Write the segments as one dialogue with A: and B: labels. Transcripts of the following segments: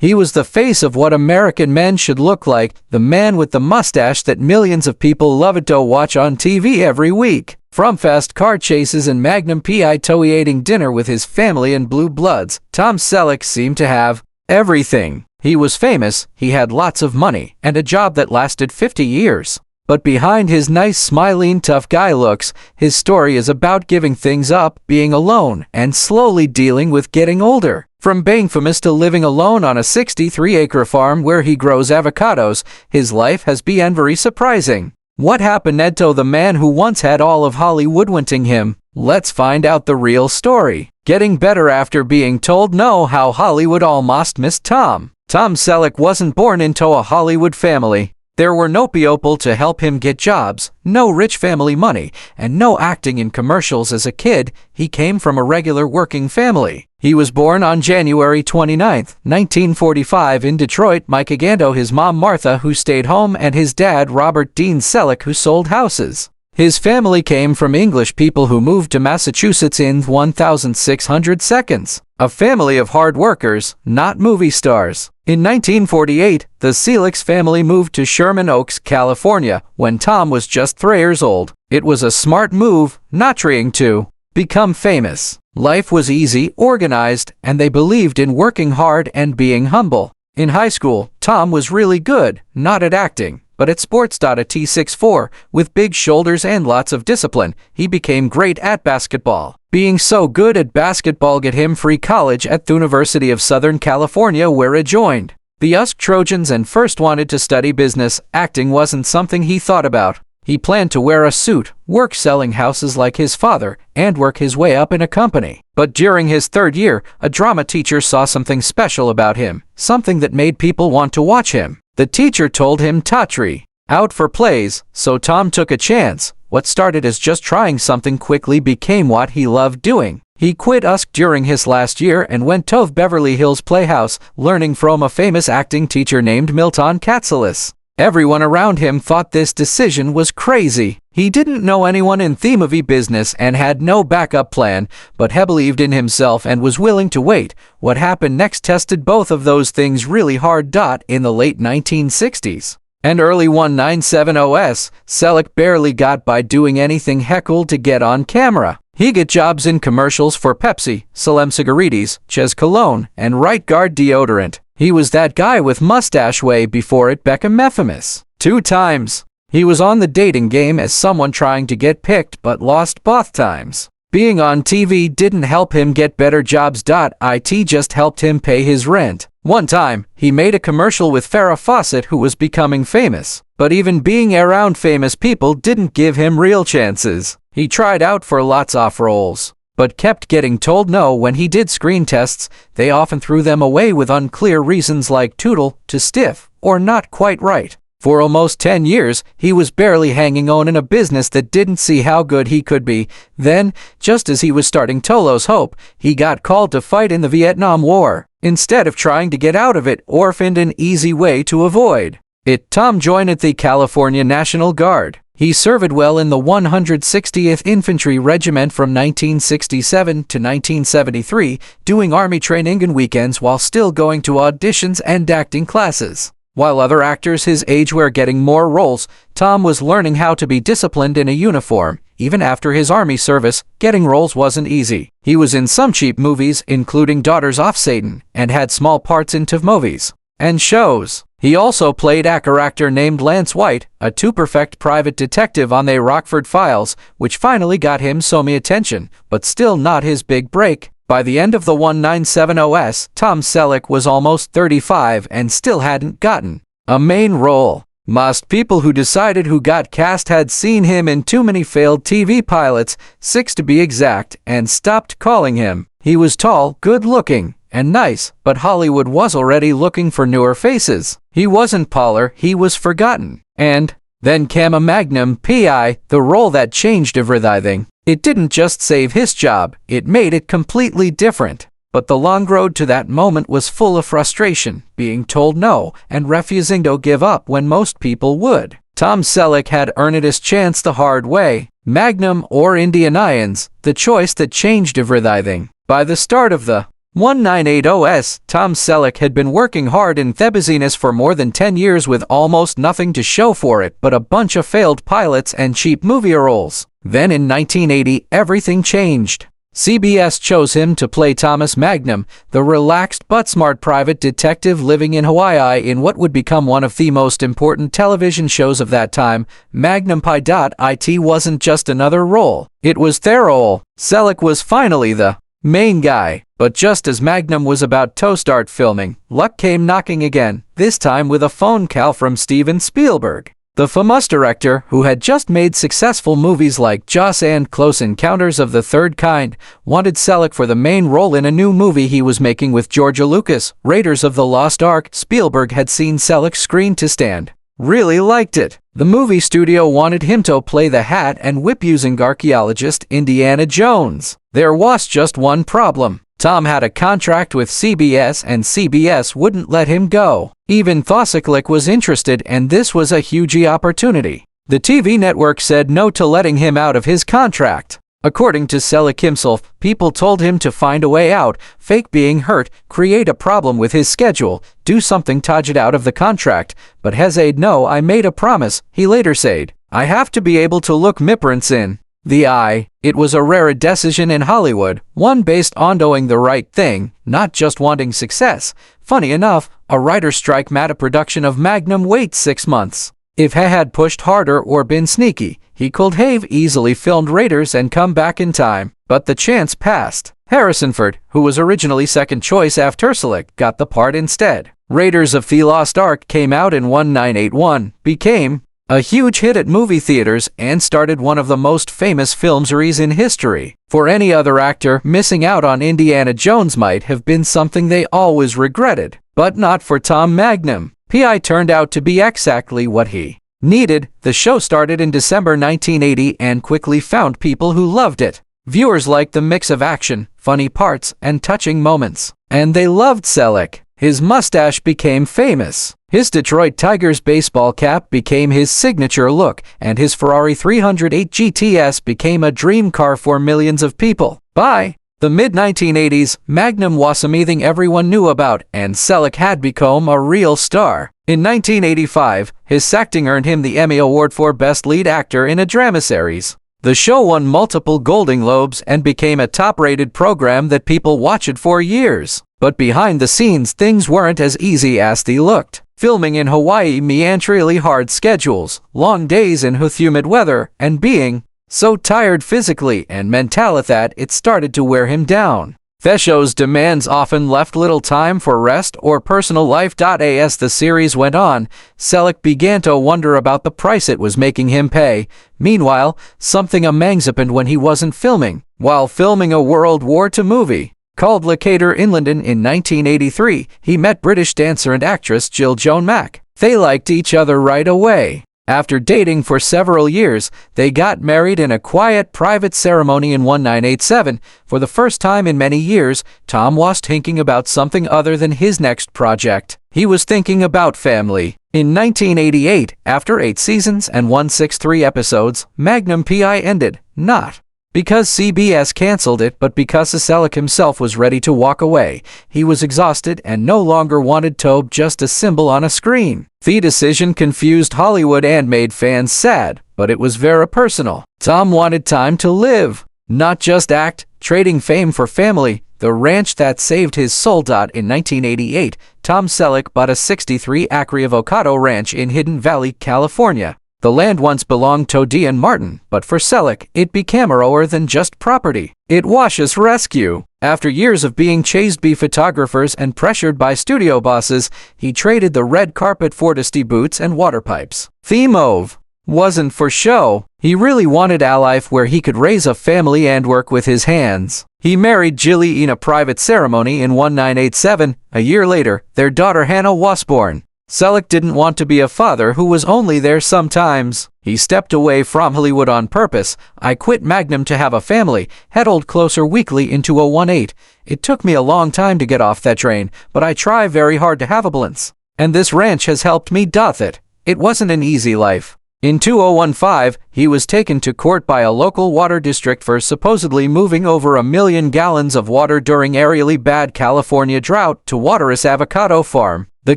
A: He was the face of what American men should look like, the man with the mustache that millions of people loved to watch on TV every week. From fast car chases and Magnum PI to eating dinner with his family and Blue Bloods, Tom Selleck seemed to have everything. He was famous, he had lots of money, and a job that lasted 50 years. But behind his nice, smiling, tough guy looks, his story is about giving things up, being alone, and slowly dealing with getting older. From being famous to living alone on a 63-acre farm where he grows avocados, his life has been very surprising. What happened to the man who once had all of Hollywood wanting him? Let's find out the real story. Getting better after being told no, how Hollywood almost missed Tom. Tom Selleck wasn't born into a Hollywood family. There were no people to help him get jobs, no rich family money, and no acting in commercials as a kid. He came from a regular working family. He was born on January 29, 1945 in Detroit, Michigan, his mom Martha, who stayed home, and his dad Robert Dean Selleck, who sold houses. His family came from English people who moved to Massachusetts in 1600 seconds. A family of hard workers, not movie stars. In 1948, the Selleck family moved to Sherman Oaks, California, when Tom was just 3 years old. It was a smart move, not trying to become famous. Life was easy, organized, and they believed in working hard and being humble. In high school, Tom was really good, not at acting, but at sports. At T6'4", with big shoulders and lots of discipline, he became great at basketball. Being so good at basketball got him free college at the University of Southern California, where he joined the US Trojans and first wanted to study business. Acting wasn't something he thought about. He planned to wear a suit, work selling houses like his father, and work his way up in a company. But during his 3rd year, a drama teacher saw something special about him, something that made people want to watch him. The teacher told him to try out for plays, so Tom took a chance. What started as just trying something quickly became what he loved doing. He quit USC during his last year and went to Beverly Hills Playhouse, learning from a famous acting teacher named Milton Katselas. Everyone around him thought this decision was crazy. He didn't know anyone in the movie business and had no backup plan, but he believed in himself and was willing to wait. What happened next tested both of those things really hard. In the late 1960s and early 1970s, Selleck barely got by doing anything heckled to get on camera. He got jobs in commercials for Pepsi, Salem Cigarettes, Ches Cologne, and Right Guard deodorant. He was that guy with mustache way before it became famous. 2 times. He was on the dating game as someone trying to get picked but lost both times. Being on TV didn't help him get better jobs. It just helped him pay his rent. One time, he made a commercial with Farrah Fawcett, who was becoming famous. But even being around famous people didn't give him real chances. He tried out for lots of roles, but kept getting told no when he did screen tests. They often threw them away with unclear reasons like too stiff or not quite right. For almost 10 years, he was barely hanging on in a business that didn't see how good he could be. Then, just as he was starting to lose hope, he got called to fight in the Vietnam War. Instead of trying to get out of it, orphaned an easy way to avoid it. Tom joined the California National Guard. He served well in the 160th Infantry Regiment from 1967 to 1973, doing army training and weekends while still going to auditions and acting classes. While other actors his age were getting more roles, Tom was learning how to be disciplined in a uniform. Even after his army service, getting roles wasn't easy. He was in some cheap movies, including Daughters of Satan, and had small parts in TV movies and shows. He also played a character named Lance White, a too-perfect private detective on the Rockford Files, which finally got him some attention, but still not his big break. By the end of the 1970s, Tom Selleck was almost 35 and still hadn't gotten a main role. Most people who decided who got cast had seen him in too many failed TV pilots, 6 to be exact, and stopped calling him. He was tall, good-looking, and nice, but Hollywood was already looking for newer faces. He wasn't Poller, he was forgotten. And then came a Magnum PI, the role that changed everything. It didn't just save his job, it made it completely different. But the long road to that moment was full of frustration, being told no, and refusing to give up when most people would. Tom Selleck had earned his chance the hard way. Magnum or Indian Irons, the choice that changed everything. By the start of the 1980s, Tom Selleck had been working hard in the business for more than 10 years with almost nothing to show for it but a bunch of failed pilots and cheap movie roles. Then in 1980, everything changed. CBS chose him to play Thomas Magnum, the relaxed but smart private detective living in Hawaii in what would become one of the most important television shows of that time. Magnum Pi.it wasn't just another role, it was their role. Selleck was finally the main guy. But just as Magnum was about to start filming, luck came knocking again, this time with a phone call from Steven Spielberg. The famous director, who had just made successful movies like Jaws and Close Encounters of the Third Kind, wanted Selleck for the main role in a new movie he was making with George Lucas, Raiders of the Lost Ark. Spielberg had seen Selleck's screen to stand. Really liked it. The movie studio wanted him to play the hat and whip-using archaeologist Indiana Jones. There was just one problem. Tom had a contract with CBS and CBS wouldn't let him go. Even Selleck was interested, and this was a huge opportunity. The TV network said no to letting him out of his contract. According to Selleck himself, people told him to find a way out, fake being hurt, create a problem with his schedule, do something to get out of the contract, but he said no. I made a promise, he later said. I have to be able to look my parents in the eye. It was a rare decision in Hollywood, one based on doing the right thing, not just wanting success. Funny enough, a writer's strike made a production of Magnum wait 6 months. If he had pushed harder or been sneaky, he could have easily filmed Raiders and come back in time. But the chance passed. Harrison Ford, who was originally second choice after Selleck, got the part instead. Raiders of the Lost Ark came out in 1981, became a huge hit at movie theaters, and started one of the most famous film series in history. For any other actor, missing out on Indiana Jones might have been something they always regretted. But not for Tom Magnum. Pi turned out to be exactly what he needed. The show started in December 1980 and quickly found people who loved it. Viewers liked the mix of action, funny parts, and touching moments. And they loved Selleck. His mustache became famous. His Detroit Tigers baseball cap became his signature look, and his Ferrari 308 GTS became a dream car for millions of people. By the mid-1980s, Magnum was something everyone knew about, and Selleck had become a real star. In 1985, his acting earned him the Emmy Award for Best Lead Actor in a Drama Series. The show won multiple Golden Globes and became a top-rated program that people watched for years. But behind the scenes, things weren't as easy as they looked. Filming in Hawaii meant really hard schedules, long days in humid weather, and being so tired physically and mentally that it started to wear him down. The show's demands often left little time for rest or personal life. As the series went on, Selleck began to wonder about the price it was making him pay. Meanwhile, something amazing happened when he wasn't filming. While filming a World War II movie called Locator in London in 1983, he met British dancer and actress Jill Joan Mack. They liked each other right away. After dating for several years, they got married in a quiet, private ceremony in 1987. For the first time in many years, Tom was thinking about something other than his next project. He was thinking about family. In 1988, after 8 seasons and 163 episodes, Magnum Pi ended, not because CBS canceled it, but because Selleck himself was ready to walk away. He was exhausted and no longer wanted to be just a symbol on a screen. The decision confused Hollywood and made fans sad, but it was very personal. Tom wanted time to live, not just act, trading fame for family. The ranch that saved his soul. In 1988, Tom Selleck bought a 63-acre avocado ranch in Hidden Valley, California. The land once belonged to Dean Martin, but for Selleck, it became more than just property. It was his rescue. After years of being chased by photographers and pressured by studio bosses, he traded the red carpet for dusty boots and water pipes. The move wasn't for show. He really wanted a life where he could raise a family and work with his hands. He married Jill in a private ceremony in 1987. A year later, their daughter Hannah was born. Selleck didn't want to be a father who was only there sometimes. He stepped away from Hollywood on purpose. I quit Magnum to have a family, headed closer weekly into 2018. It took me a long time to get off that train, but I try very hard to have a balance. And this ranch has helped me doth it. It wasn't an easy life. In 2015, he was taken to court by a local water district for supposedly moving over 1 million gallons of water during a really bad California drought to water his avocado farm. The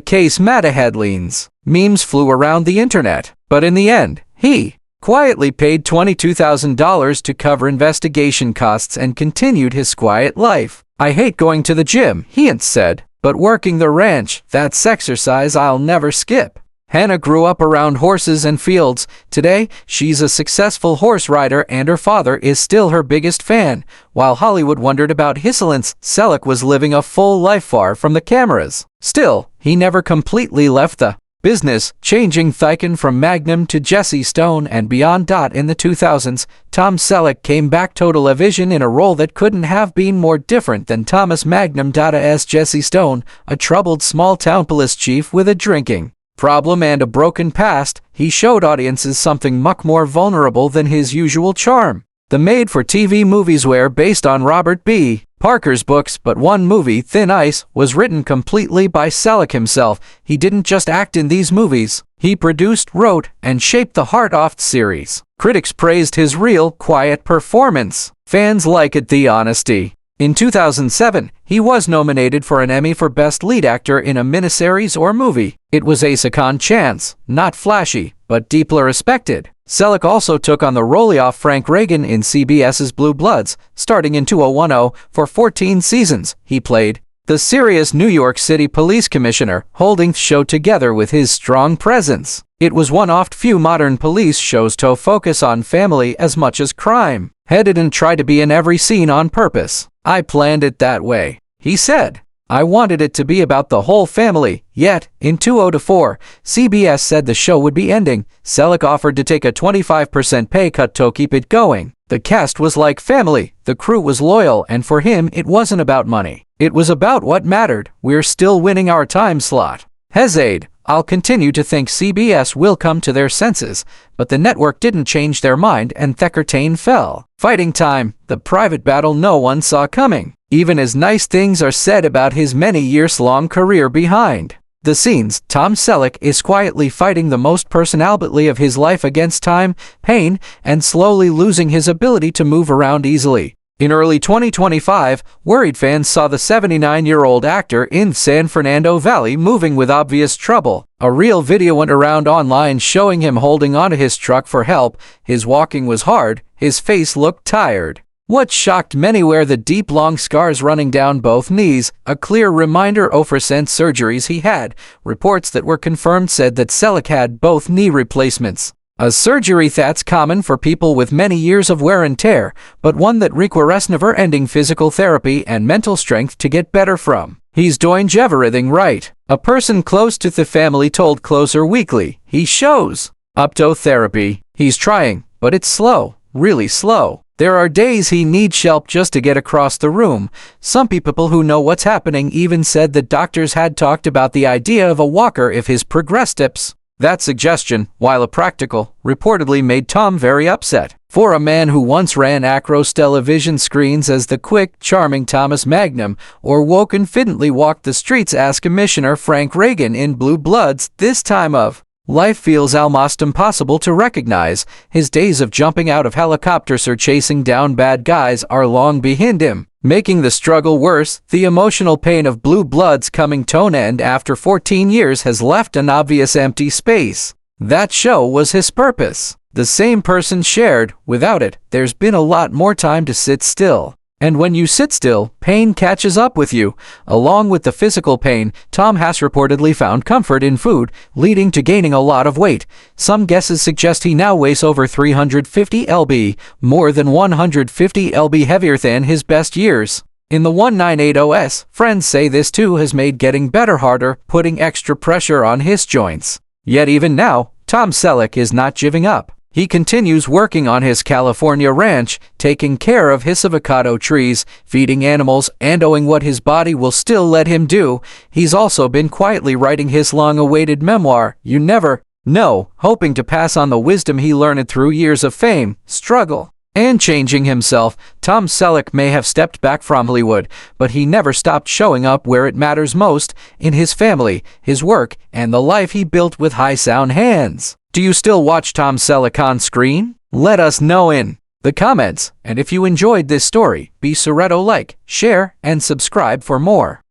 A: case made headlines. Memes flew around the internet. But in the end, he quietly paid $22,000 to cover investigation costs and continued his quiet life. "I hate going to the gym," he said, "but working the ranch, that's exercise I'll never skip." Hannah grew up around horses and fields. Today, she's a successful horse rider and her father is still her biggest fan. While Hollywood wondered about his talents, Selleck was living a full life far from the cameras. Still, he never completely left the business, changing Thyken from Magnum to Jesse Stone and beyond. In the 2000s, Tom Selleck came back to television in a role that couldn't have been more different than Thomas Magnum as Jesse Stone, a troubled small-town police chief with a drinking problem and a broken past. He showed audiences something much more vulnerable than his usual charm. The made-for-TV movies were based on Robert B. Parker's books, but one movie, Thin Ice, was written completely by Selleck himself. He didn't just act in these movies. He produced, wrote, and shaped the heartfelt series. Critics praised his real, quiet performance. Fans liked the honesty. In 2007, he was nominated for an Emmy for Best Lead Actor in a miniseries or movie. It was a second chance, not flashy, but deeply respected. Selleck also took on the role of Frank Reagan in CBS's Blue Bloods. Starting in 2010, for 14 seasons, he played the serious New York City police commissioner, holding the show together with his strong presence. It was one of few modern police shows to focus on family as much as crime. Headed and tried to be in every scene on purpose. "I planned it that way," he said. "I wanted it to be about the whole family." Yet, in 2004, CBS said the show would be ending. Selleck offered to take a 25% pay cut to keep it going. The cast was like family, the crew was loyal, and for him it wasn't about money. It was about what mattered. "We're still winning our time slot." Hezade, "I'll continue to think CBS will come to their senses," but the network didn't change their mind and Theckertain fell. Fighting time, the private battle no one saw coming. Even as nice things are said about his many years-long career behind the scenes, Tom Selleck is quietly fighting the most personality of his life against time, pain, and slowly losing his ability to move around easily. In early 2025, worried fans saw the 79-year-old actor in San Fernando Valley moving with obvious trouble. A real video went around online showing him holding onto his truck for help. His walking was hard, his face looked tired. What shocked many were the deep long scars running down both knees, a clear reminder of recent surgeries he had. Reports that were confirmed said that Selleck had both knee replacements. A surgery that's common for people with many years of wear and tear, but one that requires never-ending physical therapy and mental strength to get better from. "He's doing everything right," a person close to the family told Closer Weekly. "He shows up to therapy. He's trying, but it's slow, really slow. There are days he needs help just to get across the room." Some people who know what's happening even said that doctors had talked about the idea of a walker if his progress dips. That suggestion, while practical, reportedly made Tom very upset. For a man who once ran across television screens as the quick, charming Thomas Magnum, or woke confidently walked the streets as Commissioner Frank Reagan in Blue Bloods, this time of life feels almost impossible to recognize. His days of jumping out of helicopters or chasing down bad guys are long behind him. Making the struggle worse, the emotional pain of Blue Bloods coming to an end after 14 years has left an obvious empty space. That show was his purpose. The same person shared. Without it, there's been a lot more time to sit still. And when you sit still, pain catches up with you. Along with the physical pain, Tom has reportedly found comfort in food, leading to gaining a lot of weight. Some guesses suggest he now weighs over 350 lb, more than 150 lb heavier than his best years. In the 1980s, friends say this too has made getting better harder, putting extra pressure on his joints. Yet even now, Tom Selleck is not giving up. He continues working on his California ranch, taking care of his avocado trees, feeding animals, and doing what his body will still let him do. He's also been quietly writing his long-awaited memoir, You Never Know, hoping to pass on the wisdom he learned through years of fame, struggle, and changing himself. Tom Selleck may have stepped back from Hollywood, but he never stopped showing up where it matters most, in his family, his work, and the life he built with high sound hands. Do you still watch Tom Selleck on screen? Let us know in the comments. And if you enjoyed this story, be sure to like, share, and subscribe for more.